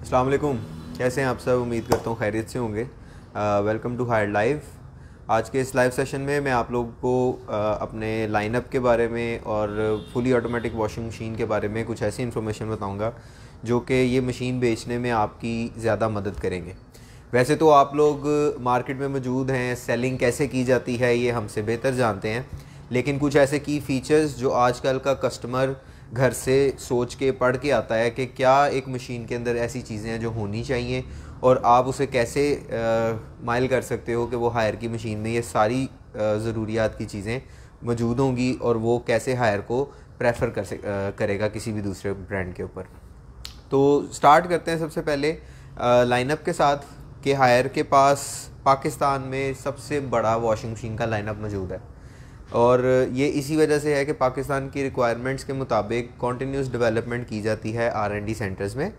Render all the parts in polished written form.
अस्सलाम वालेकुम। कैसे हैं आप सब? उम्मीद करता हूँ खैरियत से होंगे। Welcome to higher live. आज के इस लाइव सेशन में मैं आप लोगों को अपने लाइनअप के बारे में और फुली ऑटोमेटिक वॉशिंग मशीन के बारे में कुछ ऐसी इन्फॉर्मेशन बताऊंगा जो कि ये मशीन बेचने में आपकी ज़्यादा मदद करेंगे। वैसे तो आप लोग मार्केट में मौजूद हैं, सेलिंग कैसे की जाती है ये हमसे बेहतर जानते हैं, लेकिन कुछ ऐसे की फ़ीचर्स जो आजकल का कस्टमर घर से सोच के पढ़ के आता है कि क्या एक मशीन के अंदर ऐसी चीज़ें हैं जो होनी चाहिए और आप उसे कैसे माइल कर सकते हो कि वो हायर की मशीन में ये सारी ज़रूरियात की चीज़ें मौजूद होंगी और वो कैसे हायर को प्रेफर करेगा किसी भी दूसरे ब्रांड के ऊपर। तो स्टार्ट करते हैं सबसे पहले लाइनअप के साथ कि हायर के पास पाकिस्तान में सबसे बड़ा वॉशिंग मशीन का लाइनअप मौजूद है और ये इसी वजह से है कि पाकिस्तान की रिक्वायरमेंट्स के मुताबिक कॉन्टीन्यूस डेवलपमेंट की जाती है R&D सेंटर्स में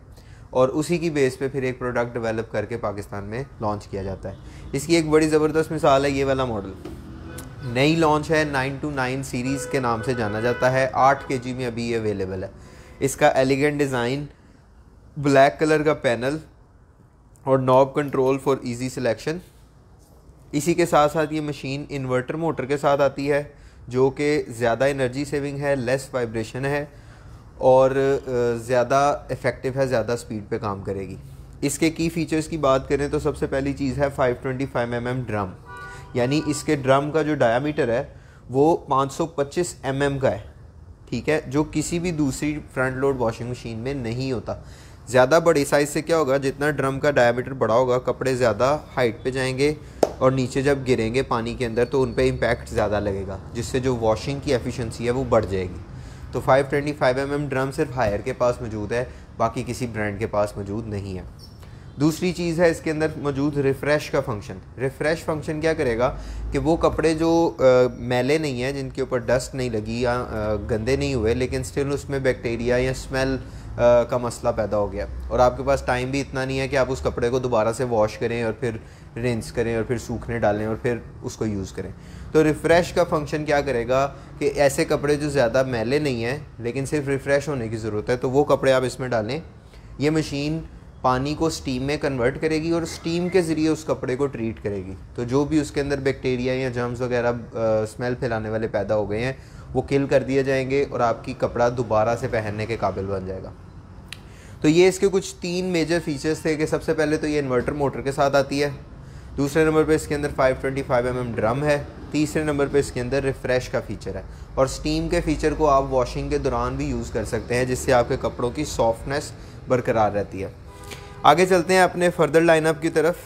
और उसी की बेस पे फिर एक प्रोडक्ट डेवलप करके पाकिस्तान में लॉन्च किया जाता है। इसकी एक बड़ी ज़बरदस्त मिसाल है ये वाला मॉडल। नई लॉन्च है 929 सीरीज़ के नाम से जाना जाता है। 8 kg में अभी ये अवेलेबल है। इसका एलिगेंट डिज़ाइन, ब्लैक कलर का पैनल और knob control for easy selection. इसी के साथ साथ ये मशीन इन्वर्टर मोटर के साथ आती है जो कि ज़्यादा एनर्जी सेविंग है, लेस वाइब्रेशन है और ज़्यादा इफ़ेक्टिव है, ज़्यादा स्पीड पे काम करेगी। इसके की फ़ीचर्स की बात करें तो सबसे पहली चीज़ है 525 mm ड्रम, यानी इसके ड्रम का जो डायामीटर है वो 525 mm का है, ठीक है, जो किसी भी दूसरी फ्रंट लोड वॉशिंग मशीन में नहीं होता। ज़्यादा बड़े साइज़ से क्या होगा, जितना ड्रम का डायामीटर बड़ा होगा कपड़े ज़्यादा हाइट पे जाएंगे और नीचे जब गिरेंगे पानी के अंदर तो उन पे इम्पैक्ट ज़्यादा लगेगा, जिससे जो वॉशिंग की एफिशिएंसी है वो बढ़ जाएगी। तो 525 mm ड्रम सिर्फ हायर के पास मौजूद है, बाकी किसी ब्रांड के पास मौजूद नहीं है। दूसरी चीज़ है इसके अंदर मौजूद रिफ़्रेश का फंक्शन। रिफ़्रेश फंक्शन क्या करेगा कि वो कपड़े जो मैले नहीं हैं, जिनके ऊपर डस्ट नहीं लगी या गंदे नहीं हुए, लेकिन स्टिल उसमें बैक्टीरिया या स्मेल का मसला पैदा हो गया और आपके पास टाइम भी इतना नहीं है कि आप उस कपड़े को दोबारा से वॉश करें और फिर रिंस करें और फिर सूखने डालें और फिर उसको यूज़ करें। तो रिफ़्रेश का फंक्शन क्या करेगा कि ऐसे कपड़े जो ज़्यादा मैले नहीं हैं लेकिन सिर्फ रिफ़्रेश होने की ज़रूरत है, तो वो कपड़े आप इसमें डालें। ये मशीन पानी को स्टीम में कन्वर्ट करेगी और स्टीम के ज़रिए उस कपड़े को ट्रीट करेगी, तो जो भी उसके अंदर बैक्टीरिया या जर्म्स वगैरह स्मेल फैलाने वाले पैदा हो गए हैं वो किल कर दिए जाएंगे और आपकी कपड़ा दोबारा से पहनने के काबिल बन जाएगा। तो ये इसके कुछ 3 मेजर फीचर्स थे कि सबसे पहले तो ये इन्वर्टर मोटर के साथ आती है, दूसरे नंबर पे इसके अंदर 525 mm ड्रम है, तीसरे नंबर पे इसके अंदर रिफ़्रेश का फ़ीचर है और स्टीम के फ़ीचर को आप वॉशिंग के दौरान भी यूज़ कर सकते हैं, जिससे आपके कपड़ों की सॉफ्टनेस बरकरार रहती है। आगे चलते हैं अपने फर्दर लाइनअप की तरफ।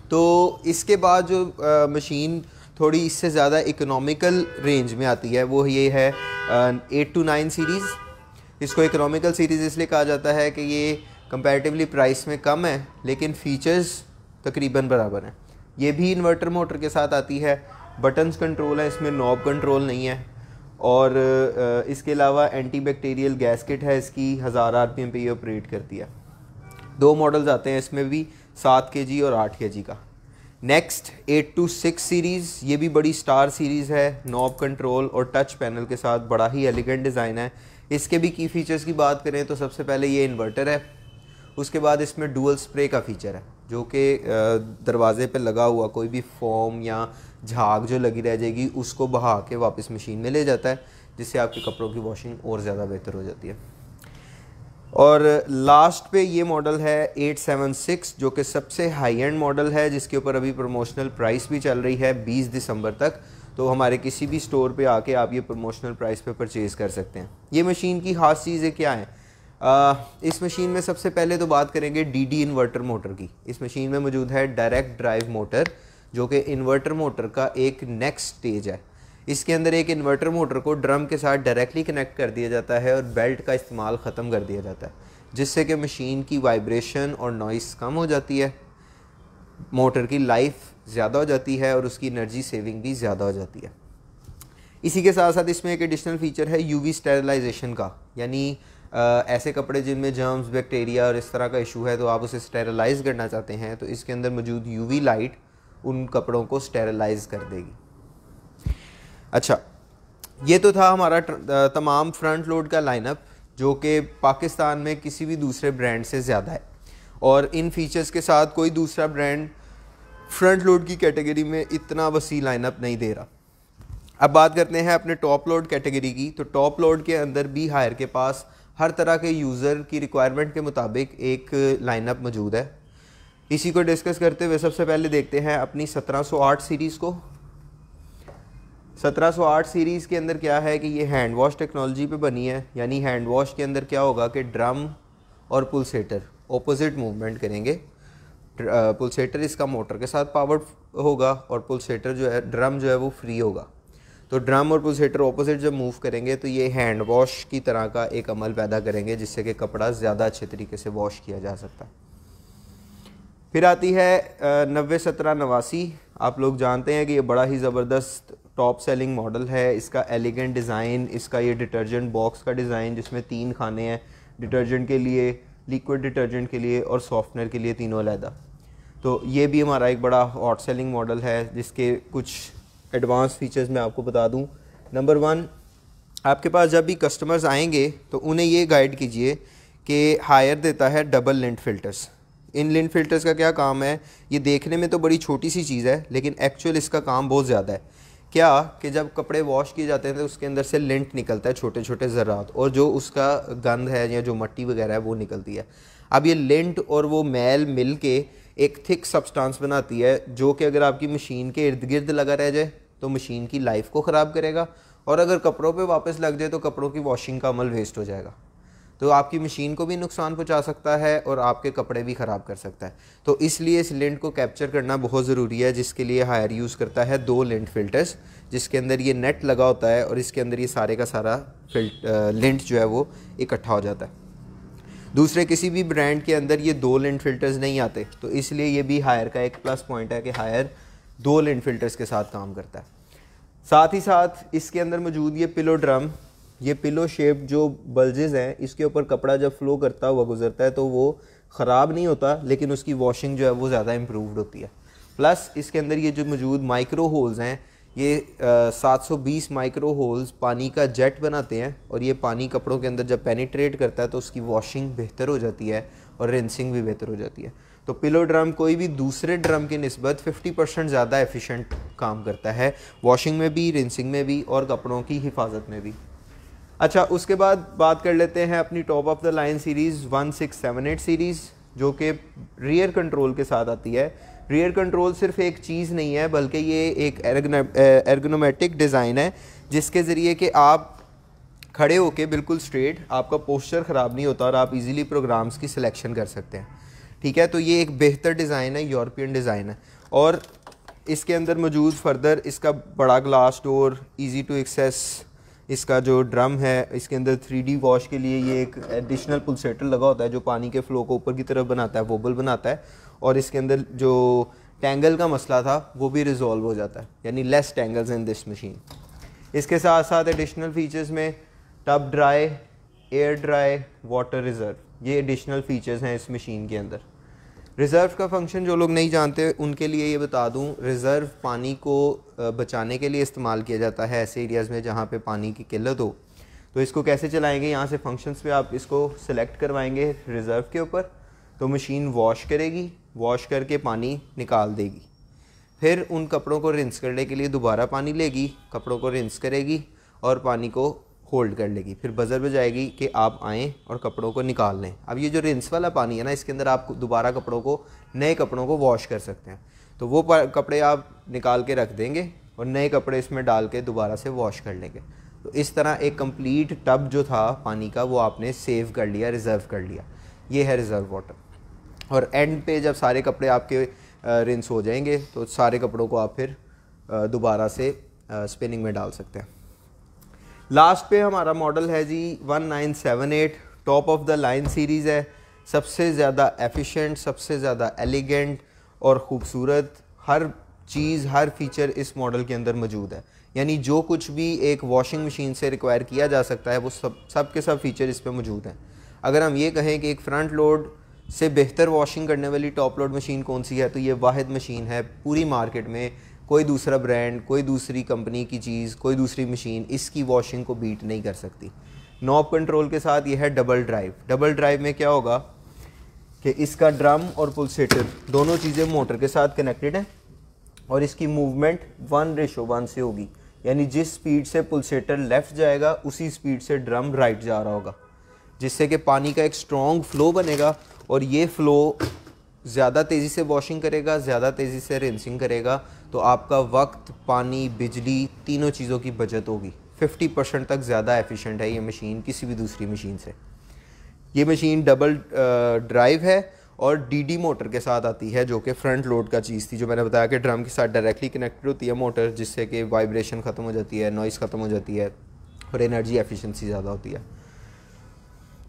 तो इसके बाद जो मशीन थोड़ी इससे ज़्यादा इकोनॉमिकल रेंज में आती है वो ये है 8 to 9 सीरीज़। इसको इकोनॉमिकल सीरीज़ इसलिए कहा जाता है कि ये कंपैरेटिवली प्राइस में कम है लेकिन फ़ीचर्स तकरीबन बराबर हैं। ये भी इन्वर्टर मोटर के साथ आती है, बटन्स कंट्रोल है, इसमें नॉब कंट्रोल नहीं है और इसके अलावा एंटी बैक्टीरियल गैसकेट है, इसकी 1000 RPM पे ये ऑपरेट करती है। 2 मॉडल्स आते हैं इसमें भी, 7 kg और 8 kg का। नेक्स्ट 8 to 6 सीरीज़, ये भी बड़ी स्टार सीरीज़ है, नॉब कंट्रोल और टच पैनल के साथ, बड़ा ही एलिगेंट डिज़ाइन है। इसके भी की फ़ीचर्स की बात करें तो सबसे पहले ये इन्वर्टर है, उसके बाद इसमें डुअल स्प्रे का फ़ीचर है जो कि दरवाज़े पे लगा हुआ कोई भी फोम या झाग जो लगी रह जाएगी उसको बहा के वापस मशीन में ले जाता है, जिससे आपके कपड़ों की वॉशिंग और ज़्यादा बेहतर हो जाती है। और लास्ट पे ये मॉडल है 876 जो कि सबसे हाई एंड मॉडल है, जिसके ऊपर अभी प्रमोशनल प्राइस भी चल रही है 20 दिसंबर तक। तो हमारे किसी भी स्टोर पे आके आप ये प्रमोशनल प्राइस पे परचेज़ कर सकते हैं। ये मशीन की ख़ास चीज़ें क्या हैं? इस मशीन में सबसे पहले तो बात करेंगे DD इन्वर्टर मोटर की। इस मशीन में मौजूद है डायरेक्ट ड्राइव मोटर जो कि इन्वर्टर मोटर का एक नेक्स्ट स्टेज है। इसके अंदर एक इन्वर्टर मोटर को ड्रम के साथ डायरेक्टली कनेक्ट कर दिया जाता है और बेल्ट का इस्तेमाल ख़त्म कर दिया जाता है, जिससे कि मशीन की वाइब्रेशन और नॉइस कम हो जाती है, मोटर की लाइफ ज़्यादा हो जाती है और उसकी एनर्जी सेविंग भी ज़्यादा हो जाती है। इसी के साथ साथ इसमें एक एडिशनल फीचर है UV स्टेरिलाइजेशन का, यानी ऐसे कपड़े जिनमें जर्म्स, बैक्टीरिया और इस तरह का इशू है तो आप उसे स्टेरिलाइज़ करना चाहते हैं तो इसके अंदर मौजूद UV लाइट उन कपड़ों को स्टेरिलाइज़ कर देगी। अच्छा, ये तो था हमारा तमाम फ्रंट लोड का लाइनअप जो कि पाकिस्तान में किसी भी दूसरे ब्रांड से ज़्यादा है। और इन फीचर्स के साथ कोई दूसरा ब्रांड फ्रंट लोड की कैटेगरी में इतना वसी लाइनअप नहीं दे रहा। अब बात करते हैं अपने टॉप लोड कैटेगरी की। तो टॉप लोड के अंदर भी हायर के पास हर तरह के यूज़र की रिक्वायरमेंट के मुताबिक एक लाइनअप मौजूद है। इसी को डिस्कस करते हुए सबसे पहले देखते हैं अपनी 1708 सीरीज़ को। 1708 सीरीज़ के अंदर क्या है कि ये हैंड वॉश टेक्नोलॉजी पे बनी है। यानी हैंड वॉश के अंदर क्या होगा कि ड्रम और पुलसेटर ऑपोजिट मूवमेंट करेंगे। पुलसेटर इसका मोटर के साथ पावर्ड होगा और पुलसेटर जो है, ड्रम जो है वो फ्री होगा। तो ड्रम और पुलसेटर ऑपोजिट जब मूव करेंगे तो ये हैंड वॉश की तरह का एक अमल पैदा करेंगे, जिससे कि कपड़ा ज़्यादा अच्छे तरीके से वॉश किया जा सकता है। फिर आती है 901789। आप लोग जानते हैं कि ये बड़ा ही ज़बरदस्त टॉप सेलिंग मॉडल है। इसका एलिगेंट डिज़ाइन, इसका ये डिटर्जेंट बॉक्स का डिज़ाइन जिसमें 3 खाने हैं, डिटर्जेंट के लिए, लिक्विड डिटर्जेंट के लिए और सॉफ्टनर के लिए, तीनों अलहदा। तो ये भी हमारा एक बड़ा हॉट सेलिंग मॉडल है, जिसके कुछ एडवांस फीचर्स मैं आपको बता दूं। नंबर 1, आपके पास जब भी कस्टमर्स आएंगे तो उन्हें ये गाइड कीजिए कि हायर देता है डबल लिंट फ़िल्टर्स। इन लिंट फ़िल्टर्स का क्या काम है? ये देखने में तो बड़ी छोटी सी चीज़ है, लेकिन एक्चुअल इसका काम बहुत ज़्यादा है। क्या कि जब कपड़े वॉश किए जाते हैं तो उसके अंदर से लिंट निकलता है, छोटे छोटे ज़रात, और जो उसका गंद है या जो मट्टी वगैरह है वो निकलती है। अब ये लिंट और वो मैल मिल के एक थिक सब्सटेंस बनाती है, जो कि अगर आपकी मशीन के इर्द गिर्द लगा रह जाए तो मशीन की लाइफ को ख़राब करेगा, और अगर कपड़ों पे वापस लग जाए तो कपड़ों की वॉशिंग का अमल वेस्ट हो जाएगा। तो आपकी मशीन को भी नुकसान पहुंचा सकता है और आपके कपड़े भी ख़राब कर सकता है। तो इसलिए इस लिंट को कैप्चर करना बहुत ज़रूरी है, जिसके लिए हायर यूज़ करता है 2 लिंट फ़िल्टर्स, जिसके अंदर ये नेट लगा होता है और इसके अंदर ये सारे का सारा लिंट जो है वो इकट्ठा हो जाता है। दूसरे किसी भी ब्रांड के अंदर ये 2 लिंट फ़िल्टर्स नहीं आते, तो इसलिए ये भी हायर का एक प्लस पॉइंट है कि हायर 2 लिंट फ़िल्टर्स के साथ काम करता है। साथ ही साथ इसके अंदर मौजूद ये पिलो ड्रम, ये पिलो शेप जो बल्जेस हैं, इसके ऊपर कपड़ा जब फ्लो करता हुआ गुजरता है तो वो ख़राब नहीं होता, लेकिन उसकी वॉशिंग जो है वो ज़्यादा इम्प्रूव्ड होती है। प्लस इसके अंदर ये जो मौजूद माइक्रो होल्स हैं, ये 720 माइक्रो होल्स पानी का जेट बनाते हैं, और ये पानी कपड़ों के अंदर जब पेनिट्रेट करता है तो उसकी वॉशिंग बेहतर हो जाती है और रिंसिंग भी बेहतर हो जाती है। तो पिलो ड्रम कोई भी दूसरे ड्रम की निस्बत 50% ज़्यादा एफिशिएंट काम करता है, वॉशिंग में भी, रिंसिंग में भी और कपड़ों की हिफाजत में भी। अच्छा, उसके बाद बात कर लेते हैं अपनी top of the line series 1678 series, जो कि रियर कंट्रोल के साथ आती है। रियर कंट्रोल सिर्फ एक चीज़ नहीं है, बल्कि ये एक एर्गोनोमेटिक डिज़ाइन है, जिसके ज़रिए कि आप खड़े होके बिल्कुल स्ट्रेट, आपका पोस्चर ख़राब नहीं होता और आप इजीली प्रोग्राम्स की सिलेक्शन कर सकते हैं। ठीक है, तो ये एक बेहतर डिज़ाइन है, यूरोपियन डिज़ाइन है। और इसके अंदर मौजूद फर्दर इसका बड़ा glass door, easy to access इसका जो ड्रम है, इसके अंदर 3D वॉश के लिए ये एक एडिशनल पुलसेटर लगा होता है, जो पानी के फ़्लो को ऊपर की तरफ बनाता है, वोबल बनाता है, और इसके अंदर जो टैंगल का मसला था वो भी रिजॉल्व हो जाता है, यानी less tangles in this machine. इसके साथ साथ एडिशनल फीचर्स में tub dry, air dry, water reserve, ये एडिशनल फीचर्स हैं इस मशीन के अंदर। रिज़र्व का फंक्शन जो लोग नहीं जानते उनके लिए ये बता दूं, रिज़र्व पानी को बचाने के लिए इस्तेमाल किया जाता है ऐसे एरियाज़ में जहाँ पे पानी की किल्लत हो। तो इसको कैसे चलाएंगे? यहाँ से फंक्शंस पे आप इसको सिलेक्ट करवाएंगे रिज़र्व के ऊपर, तो मशीन वॉश करेगी, वॉश करके पानी निकाल देगी, फिर उन कपड़ों को रिंस करने के लिए दोबारा पानी लेगी, कपड़ों को रिंस करेगी और पानी को होल्ड कर लेगी, फिर बज़र बजाएगी कि आप आएँ और कपड़ों को निकाल लें। अब ये जो रिंस वाला पानी है ना, इसके अंदर आप दोबारा कपड़ों को, नए कपड़ों को वॉश कर सकते हैं। तो वो कपड़े आप निकाल के रख देंगे और नए कपड़े इसमें डाल के दोबारा से वॉश कर लेंगे। तो इस तरह एक कंप्लीट टब जो था पानी का वो आपने सेव कर लिया, रिज़र्व कर लिया। ये है रिज़र्व वाटर। और एंड पे जब सारे कपड़े आपके रिंस हो जाएंगे तो सारे कपड़ों को आप फिर दोबारा से स्पिनिंग में डाल सकते हैं। लास्ट पे हमारा मॉडल है जी 1978, top of the line series है, सबसे ज़्यादा एफिशिएंट, सबसे ज़्यादा एलिगेंट और ख़ूबसूरत, हर चीज़, हर फीचर इस मॉडल के अंदर मौजूद है। यानी जो कुछ भी एक वॉशिंग मशीन से रिक्वायर किया जा सकता है वो सब के सब फीचर इस पर मौजूद हैं। अगर हम ये कहें कि एक फ्रंट लोड से बेहतर वॉशिंग करने वाली टॉप लोड मशीन कौन सी है, तो ये वाहिद मशीन है पूरी मार्केट में। कोई दूसरा ब्रांड, कोई दूसरी कंपनी की चीज़, कोई दूसरी मशीन इसकी वॉशिंग को बीट नहीं कर सकती। नॉब कंट्रोल के साथ ये है डबल ड्राइव। डबल ड्राइव में क्या होगा कि इसका ड्रम और पुलसेटर दोनों चीज़ें मोटर के साथ कनेक्टेड हैं और इसकी मूवमेंट 1:1 से होगी, यानी जिस स्पीड से पुलसेटर लेफ़्ट जाएगा उसी स्पीड से ड्रम राइट जा रहा होगा, जिससे कि पानी का एक स्ट्रॉन्ग फ्लो बनेगा और ये फ्लो ज़्यादा तेज़ी से वॉशिंग करेगा, ज़्यादा तेज़ी से रिंसिंग करेगा, तो आपका वक्त, पानी, बिजली, तीनों चीज़ों की बचत होगी। 50% तक ज़्यादा एफिशिएंट है ये मशीन किसी भी दूसरी मशीन से। ये मशीन डबल ड्राइव है और डीडी मोटर के साथ आती है, जो कि फ्रंट लोड का चीज़ थी, जो मैंने बताया कि ड्रम के साथ डायरेक्टली कनेक्टेड होती है मोटर, जिससे कि वाइब्रेशन ख़त्म हो जाती है, नॉइज़ ख़त्म हो जाती है और एनर्जी एफिशिएंसी ज़्यादा होती है।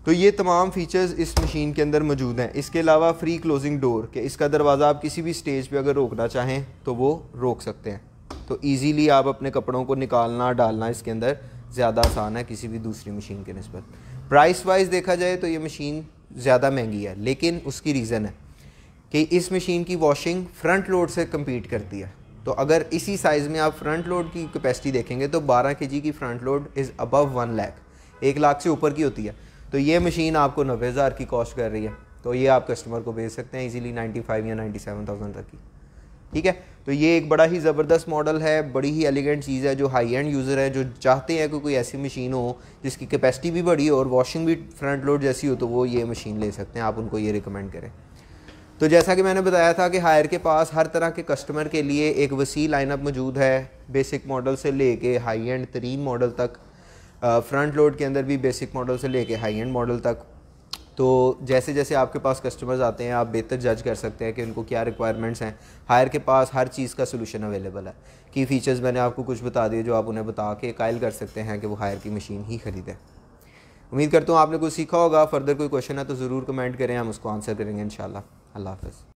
तो ये तमाम फीचर्स इस मशीन के अंदर मौजूद हैं। इसके अलावा फ्री क्लोजिंग डोर, कि इसका दरवाज़ा आप किसी भी स्टेज पे अगर रोकना चाहें तो वो रोक सकते हैं। तो ईज़िली आप अपने कपड़ों को निकालना डालना इसके अंदर ज़्यादा आसान है किसी भी दूसरी मशीन के निस्बत। प्राइस वाइज देखा जाए तो ये मशीन ज़्यादा महंगी है, लेकिन उसकी रीज़न है कि इस मशीन की वॉशिंग फ्रंट लोड से कम्पीट करती है। तो अगर इसी साइज़ में आप फ्रंट लोड की कैपेसिटी देखेंगे तो 12 kg की front load is above 1 lakh, 1 lakh से ऊपर की होती है। तो ये मशीन आपको 90,000 की कॉस्ट कर रही है, तो ये आप कस्टमर को बेच सकते हैं इजीली 95 या 97,000 तक की। ठीक है, तो ये एक बड़ा ही ज़बरदस्त मॉडल है, बड़ी ही एलिगेंट चीज़ है। जो हाई एंड यूज़र है, जो चाहते हैं कि कोई ऐसी मशीन हो जिसकी कैपेसिटी भी बड़ी हो और वॉशिंग भी फ्रंट लोड जैसी हो, तो वो ये मशीन ले सकते हैं, आप उनको ये रिकमेंड करें। तो जैसा कि मैंने बताया था कि हायर के पास हर तरह के कस्टमर के लिए एक वसी लाइनअप मौजूद है, बेसिक मॉडल से लेके हाई एंड तरीन मॉडल तक, फ्रंट लोड के अंदर भी बेसिक मॉडल से लेके हाई एंड मॉडल तक। तो जैसे जैसे आपके पास कस्टमर्स आते हैं आप बेहतर जज कर सकते हैं कि उनको क्या रिक्वायरमेंट्स हैं। हायर के पास हर चीज़ का सोल्यूशन अवेलेबल है। की फ़ीचर्स मैंने आपको कुछ बता दिए जो आप उन्हें बता के कायल कर सकते हैं कि वो हायर की मशीन ही ख़रीदें। उम्मीद करता हूँ आपने कुछ सीखा होगा। फर्दर कोई क्वेश्चन है तो ज़रूर कमेंट करें, हम उसको आंसर करेंगे इंशाल्लाह। अल्लाह हाफ़िज़।